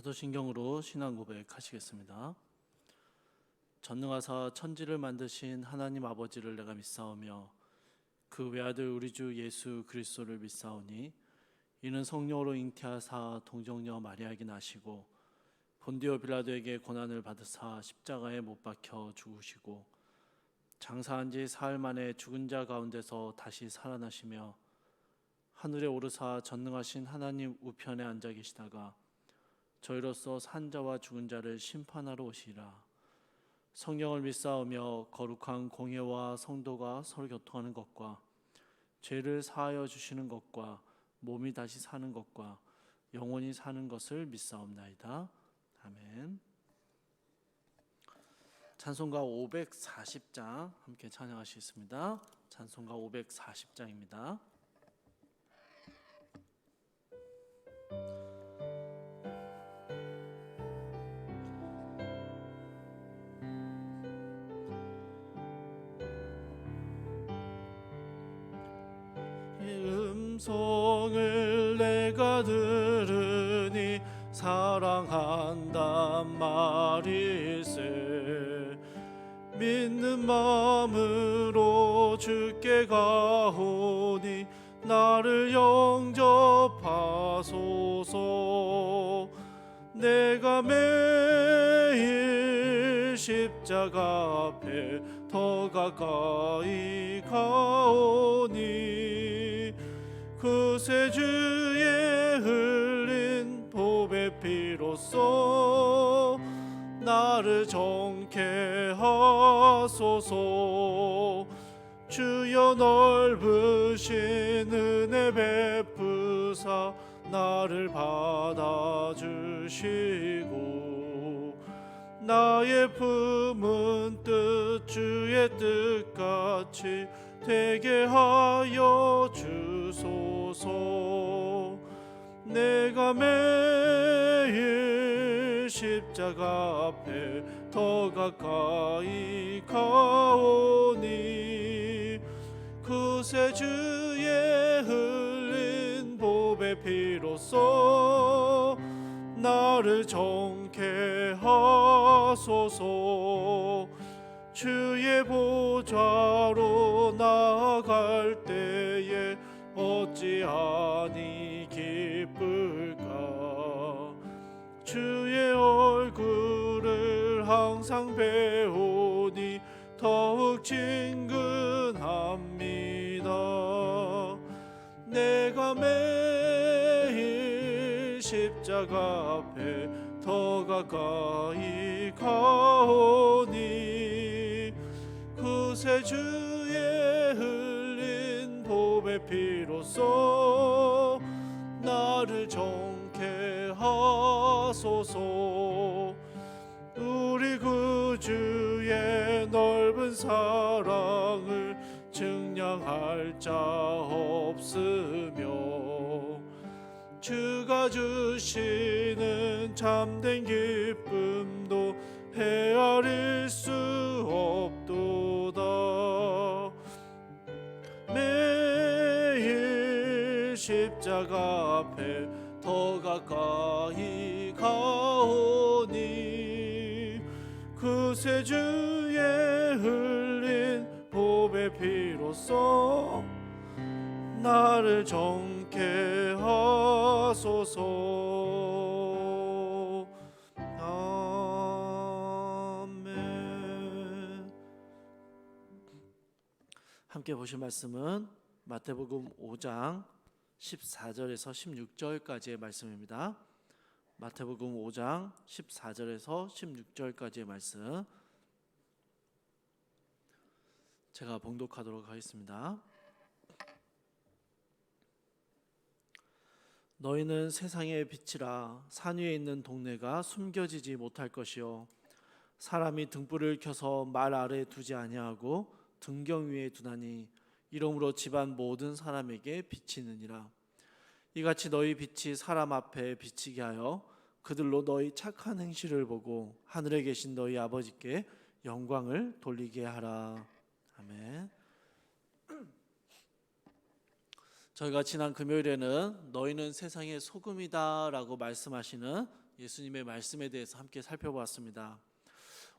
사도신경으로 신앙 고백하시겠습니다. 전능하사 천지를 만드신 하나님 아버지를 내가 믿사오며 그 외아들 우리 주 예수 그리스도를 믿사오니 이는 성령으로 잉태하사 동정녀 마리아에게 나시고 본디오 빌라도에게 고난을 받으사 십자가에 못 박혀 죽으시고 장사한 지 사흘 만에 죽은 자 가운데서 다시 살아나시며 하늘에 오르사 전능하신 하나님 우편에 앉아 계시다가 저희로서 산 자와 죽은 자를 심판하러 오시리라. 성령을 믿사오며 거룩한 공예와 성도가 서로 교통하는 것과 죄를 사하여 주시는 것과 몸이 다시 사는 것과 영원히 사는 것을 믿사옵나이다. 아멘. 찬송가 540장 함께 찬양하시겠습니다. 찬송가 540장입니다. 음성을 내가 들으니 사랑한단 말일세. 믿는 마음으로 주께 가오니 나를 영접하소서. 내가 매일 십자가 앞에 더 가까이 가오니 그새 주의 흘린 보배 피로써 나를 정케 하소서. 주여 넓으신 은혜 베푸사 나를 받아주시고 나의 품은 뜻 주의 뜻같이 되게 하여 주소서. 내가 매일 십자가 앞에 더 가까이 가오니 그새 주의 흘린 보배 피로써 나를 정케 하소서. 주의 보좌로 나아갈 때에 어찌하니 기쁠까. 주의 얼굴을 항상 배우니 더욱 친근합니다. 내가 매일 십자가 앞에 더 가까이 가오니 그새 주의 흘린 보배 피로써 나를 정케 하소서. 우리 구주의 넓은 사랑을 증량할 자 없으며 주가 주시는 참된 기쁨도 헤아릴 수 없도다. 매일 십자가 앞에 더 가까이 가오니 그새 주의 흘린 보배 피로써 나를 정케 하소서. 아멘. 함께 보실 말씀은 마태복음 5장 14절에서 16절까지의 말씀입니다. 마태복음 5장 14절에서 16절까지의 말씀 제가 봉독하도록 하겠습니다. 너희는 세상의 빛이라. 산 위에 있는 동네가 숨겨지지 못할 것이요 사람이 등불을 켜서 말 아래에 두지 아니하고 등경 위에 두나니 이러므로 집안 모든 사람에게 비치느니라. 이같이 너희 빛이 사람 앞에 비치게 하여 그들로 너희 착한 행실을 보고 하늘에 계신 너희 아버지께 영광을 돌리게 하라. 아멘. 저희가 지난 금요일에는 너희는 세상의 소금이다 라고 말씀하시는 예수님의 말씀에 대해서 함께 살펴보았습니다.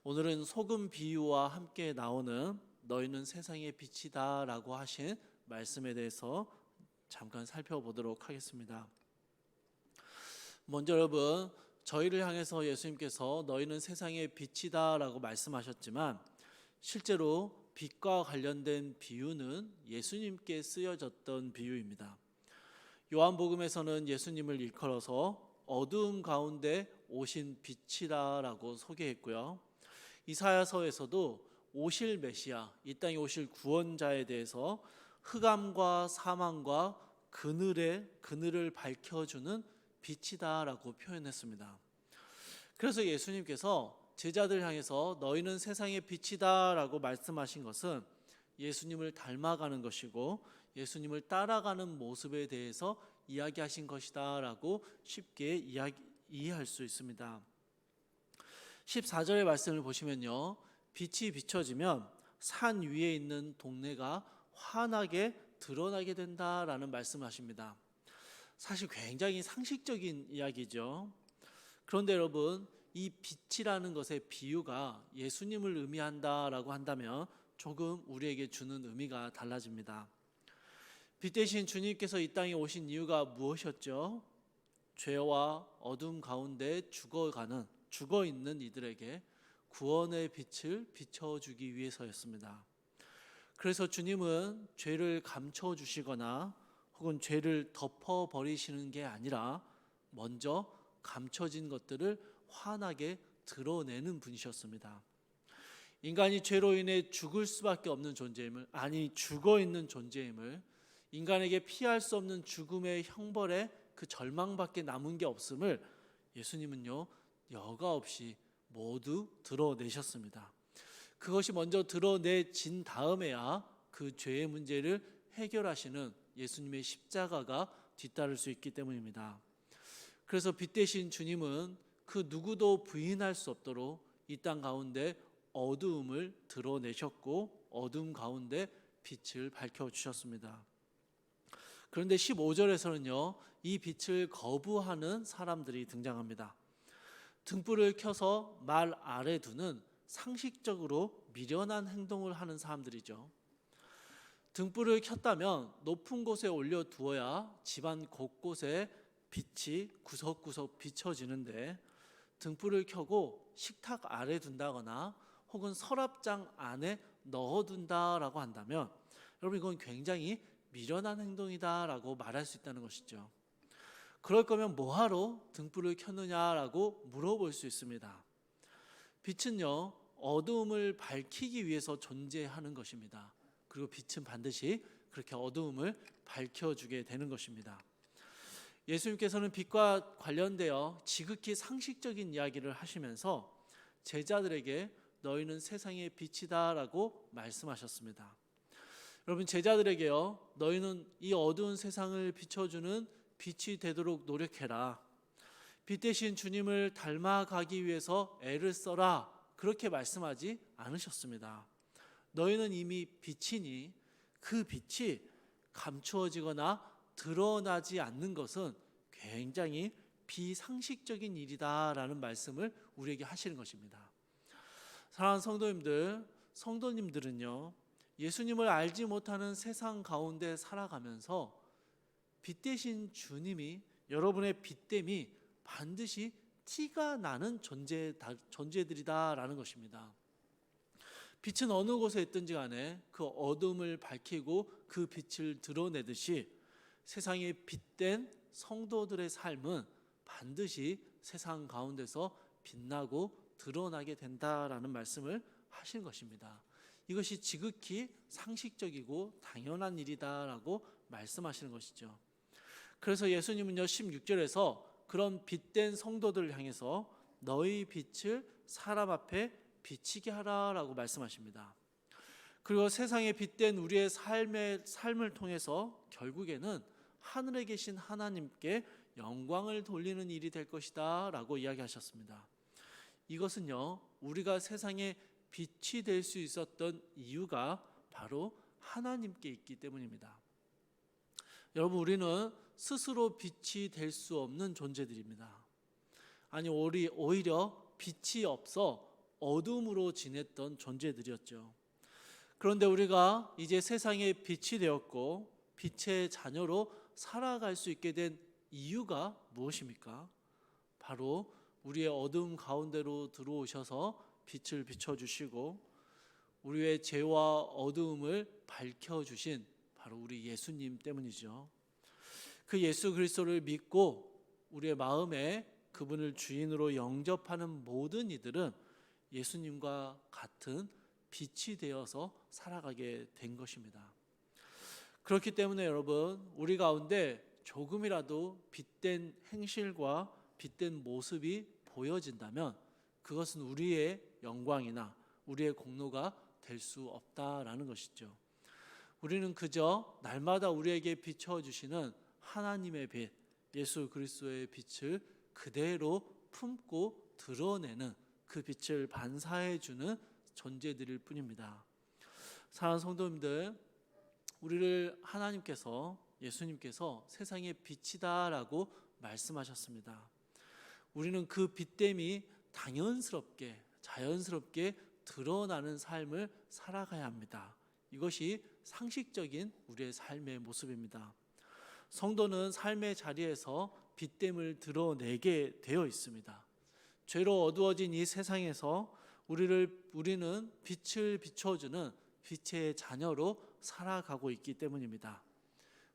오늘은 소금 비유와 함께 나오는 너희는 세상의 빛이다 라고 하신 말씀에 대해서 잠깐 살펴보도록 하겠습니다. 먼저 여러분, 저희를 향해서 예수님께서 너희는 세상의 빛이다 라고 말씀하셨지만 실제로 빛과 관련된 비유는 예수님께 쓰여졌던 비유입니다. 요한복음에서는 예수님을 일컬어서 어두움 가운데 오신 빛이다 라고 소개했고요. 이사야서에서도 오실 메시아, 이 땅에 오실 구원자에 대해서 흑암과 사망과 그늘을 밝혀주는 빛이다 라고 표현했습니다. 그래서 예수님께서 제자들 향해서 너희는 세상의 빛이다 라고 말씀하신 것은 예수님을 닮아가는 것이고 예수님을 따라가는 모습에 대해서 이야기하신 것이다 라고 쉽게 이해할 수 있습니다. 14절의 말씀을 보시면요, 빛이 비춰지면 산 위에 있는 동네가 환하게 드러나게 된다라는 말씀을 하십니다. 사실 굉장히 상식적인 이야기죠. 그런데 여러분, 이 빛이라는 것의 비유가 예수님을 의미한다라고 한다면 조금 우리에게 주는 의미가 달라집니다. 빛 대신 주님께서 이 땅에 오신 이유가 무엇이었죠? 죄와 어둠 가운데 죽어 있는 이들에게 구원의 빛을 비춰주기 위해서였습니다. 그래서 주님은 죄를 감춰주시거나 혹은 죄를 덮어버리시는 게 아니라 먼저 감춰진 것들을 환하게 드러내는 분이셨습니다. 인간이 죄로 인해 죽을 수밖에 없는 존재임을, 죽어 있는 존재임을, 인간에게 피할 수 없는 죽음의 형벌에 그 절망밖에 남은 게 없음을 예수님은요, 여과 없이 모두 드러내셨습니다. 그것이 먼저 드러내진 다음에야 그 죄의 문제를 해결하시는 예수님의 십자가가 뒤따를 수 있기 때문입니다. 그래서 빛 대신 주님은 그 누구도 부인할 수 없도록 이 땅 가운데 어두움을 드러내셨고 어둠 가운데 빛을 밝혀주셨습니다. 그런데 15절에서는요, 이 빛을 거부하는 사람들이 등장합니다. 등불을 켜서 말 아래 두는 상식적으로 미련한 행동을 하는 사람들이죠. 등불을 켰다면 높은 곳에 올려두어야 집안 곳곳에 빛이 구석구석 비춰지는데 등불을 켜고 식탁 아래 둔다거나 혹은 서랍장 안에 넣어둔다라고 한다면 여러분, 이건 굉장히 미련한 행동이다라고 말할 수 있다는 것이죠. 그럴 거면 뭐하러 등불을 켰느냐라고 물어볼 수 있습니다. 빛은요, 어두움을 밝히기 위해서 존재하는 것입니다. 그리고 빛은 반드시 그렇게 어두움을 밝혀주게 되는 것입니다. 예수님께서는 빛과 관련되어 지극히 상식적인 이야기를 하시면서 제자들에게 너희는 세상의 빛이다 라고 말씀하셨습니다. 여러분, 제자들에게요, 너희는 이 어두운 세상을 비춰주는 빛이 되도록 노력해라. 빛 대신 주님을 닮아가기 위해서 애를 써라. 그렇게 말씀하지 않으셨습니다. 너희는 이미 빛이니 그 빛이 감추어지거나 드러나지 않는 것은 굉장히 비상식적인 일이다라는 말씀을 우리에게 하시는 것입니다. 사랑하는 성도님들은요, 예수님을 알지 못하는 세상 가운데 살아가면서 빛 대신 주님이 여러분의 빛됨이 반드시 티가 나는 존재들이다라는 것입니다. 빛은 어느 곳에 있든지 간에 그 어둠을 밝히고 그 빛을 드러내듯이 세상에 빛된 성도들의 삶은 반드시 세상 가운데서 빛나고 드러나게 된다라는 말씀을 하신 것입니다. 이것이 지극히 상식적이고 당연한 일이다라고 말씀하시는 것이죠. 그래서 예수님은요, 16절에서 그런 빛된 성도들을 향해서 너희 빛을 사람 앞에 비치게 하라라고 말씀하십니다. 그리고 세상에 빛된 우리의 삶을 통해서 결국에는 하늘에 계신 하나님께 영광을 돌리는 일이 될 것이다 라고 이야기하셨습니다. 이것은요, 우리가 세상에 빛이 될 수 있었던 이유가 바로 하나님께 있기 때문입니다. 여러분, 우리는 스스로 빛이 될 수 없는 존재들입니다. 아니 오히려 빛이 없어 어둠으로 지냈던 존재들이었죠. 그런데 우리가 이제 세상의 빛이 되었고 빛의 자녀로 살아갈 수 있게 된 이유가 무엇입니까? 바로 우리의 어둠 가운데로 들어오셔서 빛을 비춰주시고 우리의 죄와 어두움을 밝혀주신 바로 우리 예수님 때문이죠. 그 예수 그리스도를 믿고 우리의 마음에 그분을 주인으로 영접하는 모든 이들은 예수님과 같은 빛이 되어서 살아가게 된 것입니다. 그렇기 때문에 여러분, 우리 가운데 조금이라도 빛된 행실과 빛된 모습이 보여진다면 그것은 우리의 영광이나 우리의 공로가 될 수 없다라는 것이죠. 우리는 그저 날마다 우리에게 비춰주시는 하나님의 빛, 예수 그리스도의 빛을 그대로 품고 드러내는 그 빛을 반사해주는 존재들일 뿐입니다. 사랑하는 성도님들, 우리를 하나님께서, 예수님께서 세상의 빛이다라고 말씀하셨습니다. 우리는 그 빛됨이 당연스럽게, 자연스럽게 드러나는 삶을 살아가야 합니다. 이것이 상식적인 우리의 삶의 모습입니다. 성도는 삶의 자리에서 빛됨을 드러내게 되어 있습니다. 죄로 어두워진 이 세상에서 우리는 빛을 비춰주는 빛의 자녀로 살아가고 있기 때문입니다.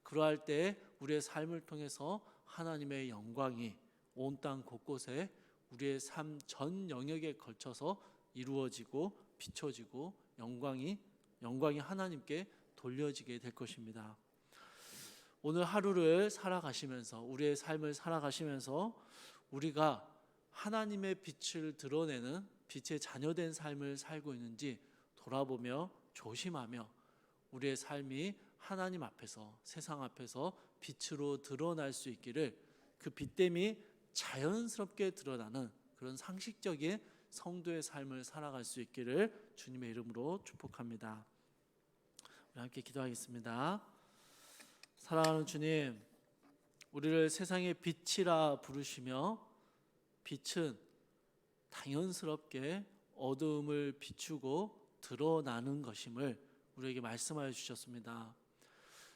그러할 때 우리의 삶을 통해서 하나님의 영광이 온 땅 곳곳에 우리의 삶 전 영역에 걸쳐서 이루어지고 비춰지고 영광이 하나님께 돌려지게 될 것입니다. 오늘 하루를 살아가시면서, 우리의 삶을 살아가시면서 우리가 하나님의 빛을 드러내는 빛의 자녀된 삶을 살고 있는지 돌아보며 조심하며 우리의 삶이 하나님 앞에서, 세상 앞에서 빛으로 드러날 수 있기를, 그 빛됨이 자연스럽게 드러나는 그런 상식적인 성도의 삶을 살아갈 수 있기를 주님의 이름으로 축복합니다. 우리 함께 기도하겠습니다. 사랑하는 주님, 우리를 세상의 빛이라 부르시며 빛은 당연스럽게 어두움을 비추고 드러나는 것임을 우리에게 말씀하여 주셨습니다.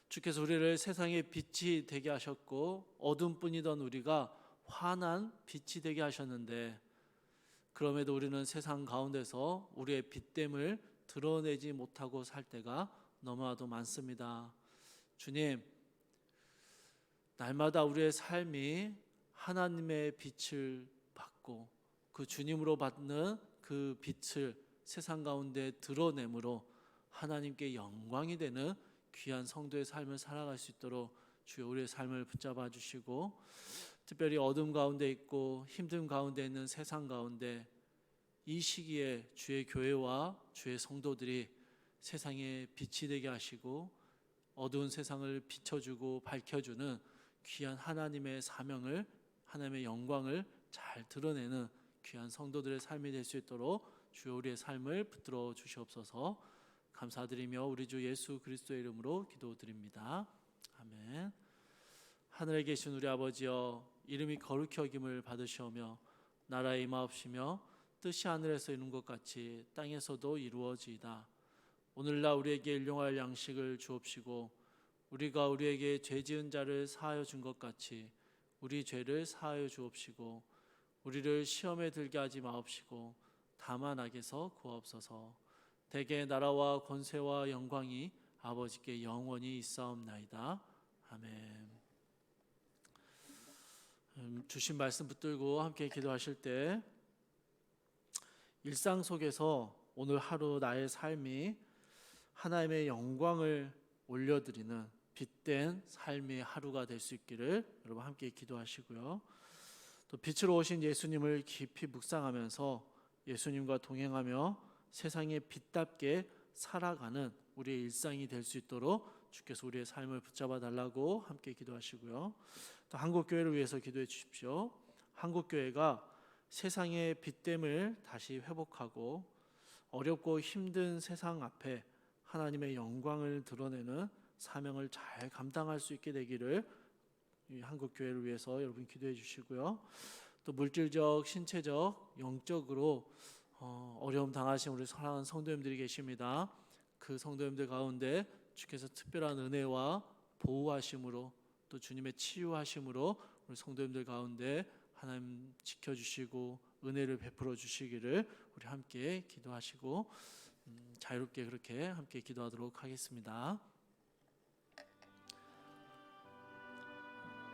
주께서 우리를 세상의 빛이 되게 하셨고 어둠뿐이던 우리가 환한 빛이 되게 하셨는데, 그럼에도 우리는 세상 가운데서 우리의 빛됨을 드러내지 못하고 살 때가 너무나도 많습니다. 주님, 날마다 우리의 삶이 하나님의 빛을 받고 그 주님으로 받는 그 빛을 세상 가운데 드러내므로 하나님께 영광이 되는 귀한 성도의 삶을 살아갈 수 있도록 주여 우리의 삶을 붙잡아 주시고, 특별히 어둠 가운데 있고 힘든 가운데 있는 세상 가운데 이 시기에 주의 교회와 주의 성도들이 세상에 빛이 되게 하시고 어두운 세상을 비춰주고 밝혀주는 귀한 하나님의 사명을, 하나님의 영광을 잘 드러내는 귀한 성도들의 삶이 될 수 있도록 주여 우리의 삶을 붙들어 주시옵소서. 감사드리며 우리 주 예수 그리스도의 이름으로 기도드립니다. 아멘. 하늘에 계신 우리 아버지여, 이름이 거룩히 여김을 받으시오며 나라에 임하옵시며 뜻이 하늘에서 이룬 것 같이 땅에서도 이루어지이다. 오늘날 우리에게 일용할 양식을 주옵시고 우리가 우리에게 죄 지은 자를 사하여 준 것 같이 우리 죄를 사하여 주옵시고 우리를 시험에 들게 하지 마옵시고 다만 악에서 구하옵소서. 대개 나라와 권세와 영광이 아버지께 영원히 있사옵나이다. 아멘. 주신 말씀 붙들고 함께 기도하실 때, 일상 속에서 오늘 하루 나의 삶이 하나님의 영광을 올려드리는 빛된 삶의 하루가 될 수 있기를 여러분 함께 기도하시고요. 또 빛으로 오신 예수님을 깊이 묵상하면서 예수님과 동행하며 세상에 빛답게 살아가는 우리의 일상이 될 수 있도록 주께서 우리의 삶을 붙잡아 달라고 함께 기도하시고요. 또 한국교회를 위해서 기도해 주십시오. 한국교회가 세상의 빛됨을 다시 회복하고 어렵고 힘든 세상 앞에 하나님의 영광을 드러내는 사명을 잘 감당할 수 있게 되기를 이 한국교회를 위해서 여러분 기도해 주시고요. 또 물질적, 신체적, 영적으로 어려움 당하신 우리 사랑하는 성도님들이 계십니다. 그 성도님들 가운데 주께서 특별한 은혜와 보호하심으로 또 주님의 치유하심으로 우리 성도님들 가운데 하나님 지켜주시고 은혜를 베풀어 주시기를 우리 함께 기도하시고 자유롭게 그렇게 함께 기도하도록 하겠습니다.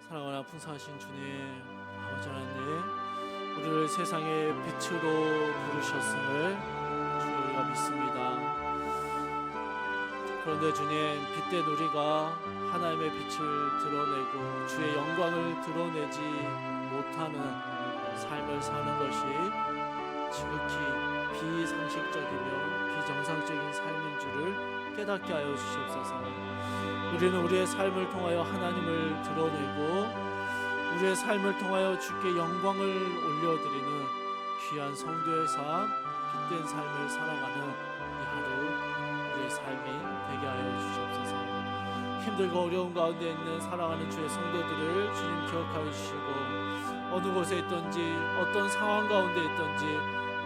사랑하나 풍성하신 주님, 아버지 하나님, 우리를 세상의 빛으로 부르셨음을 주여 우리가 믿습니다. 그런데 주님, 빛된 우리가 하나님의 빛을 드러내고 주의 영광을 드러내지 못하는 삶을 사는 것이 지극히 비상식적이며 비정상적인 삶인 줄을 깨닫게 하여 주시옵소서. 우리는 우리의 삶을 통하여 하나님을 드러내고 우리의 삶을 통하여 주께 영광을 올려드리는 귀한 성도의 삶, 빛된 삶을 살아가는 이 하루 우리의 삶이 되게 하여 주시옵소서. 힘들고 어려운 가운데 있는 사랑하는 주의 성도들을 주님 기억하여 주시고 어느 곳에 있든지 어떤 상황 가운데 있든지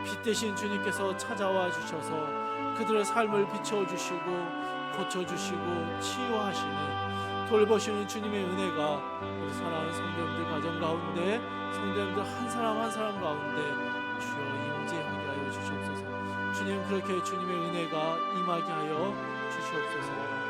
빛 대신 주님께서 찾아와 주셔서 그들의 삶을 비춰주시고 고쳐주시고 치유하시는 돌보시는 주님의 은혜가 우리 사랑하는 성도님들 가정 가운데 성도님들 한 사람 한 사람 가운데 주여 임재하게 하여 주시옵소서. 주님 그렇게 주님의 은혜가 임하게 하여 주시옵소서.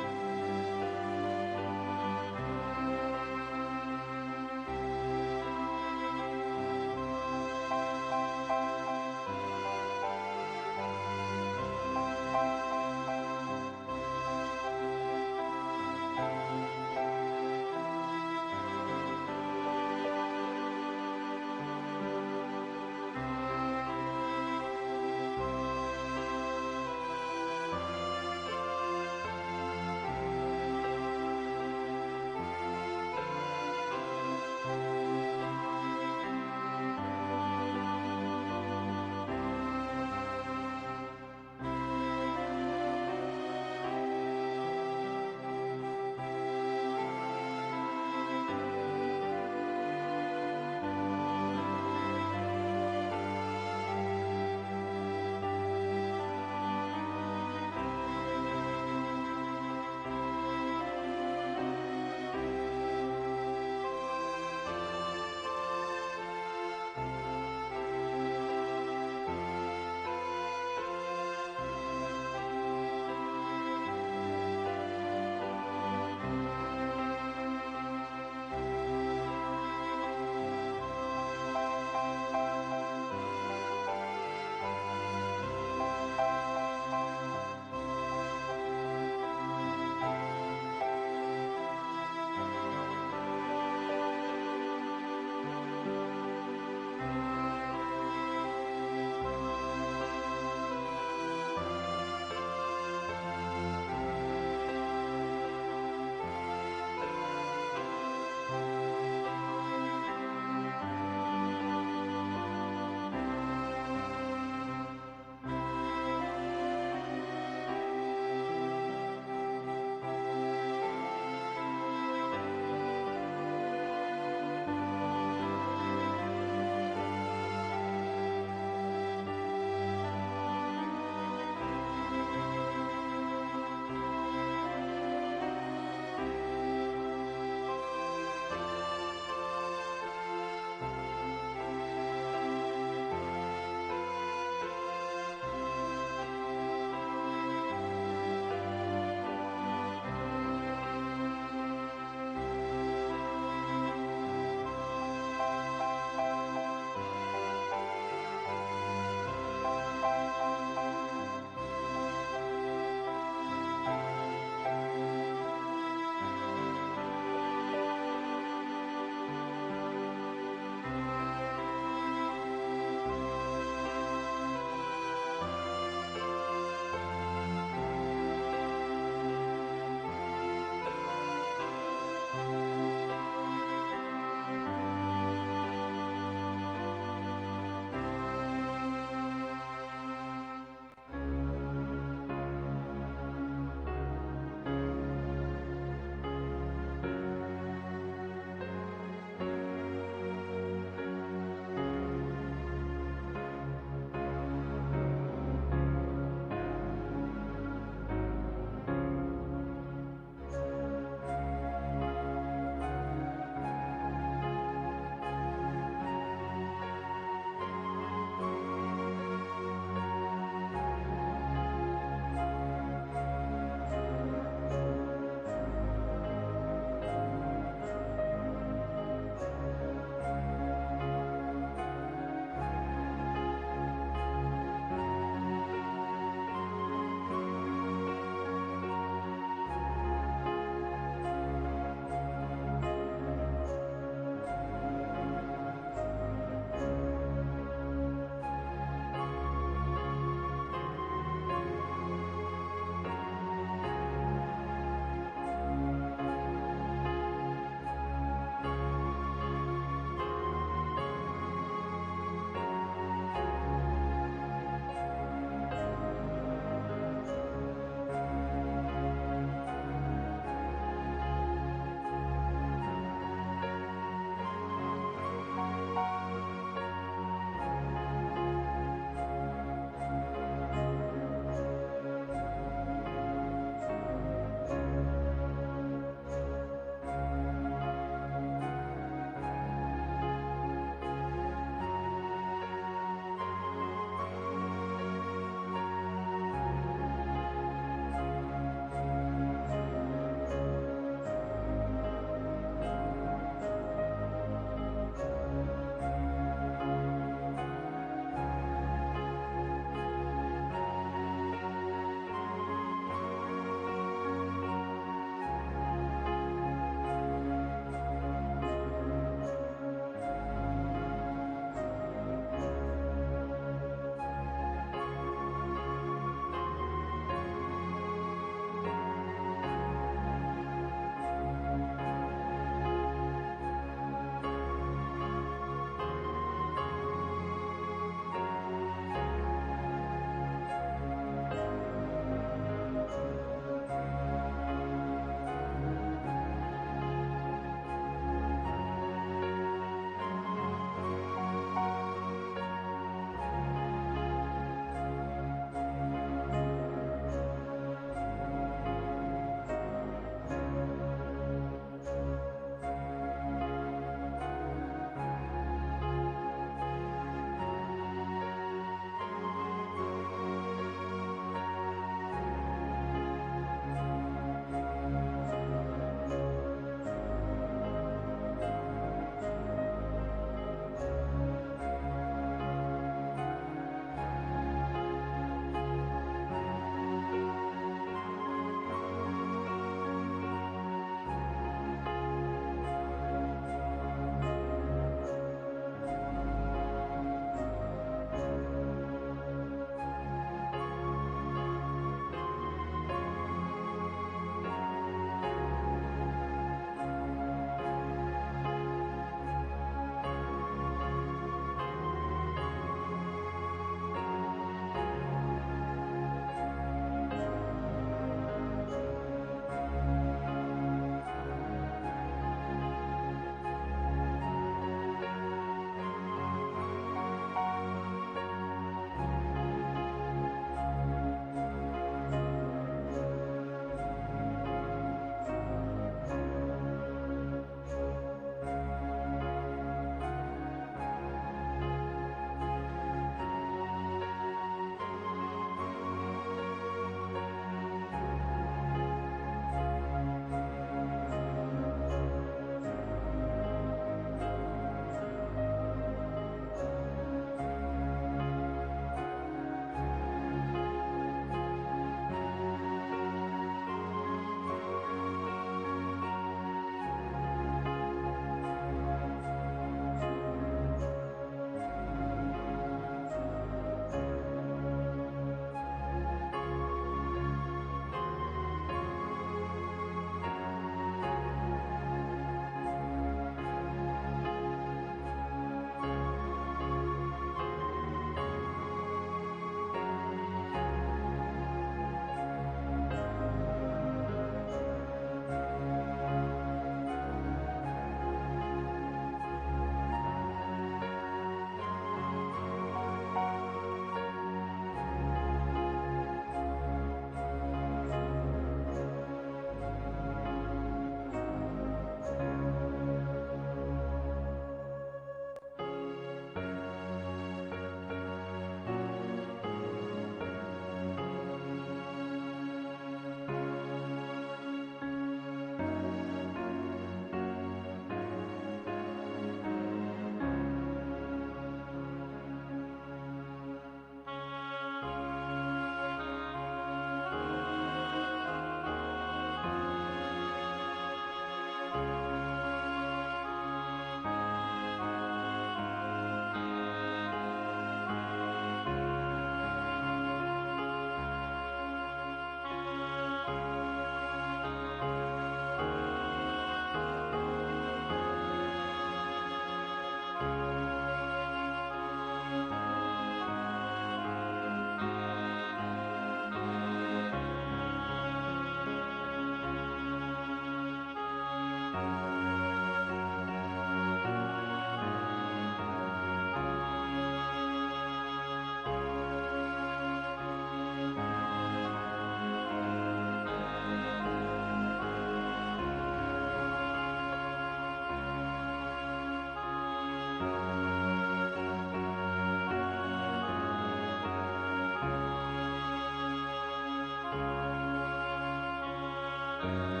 주옵소서.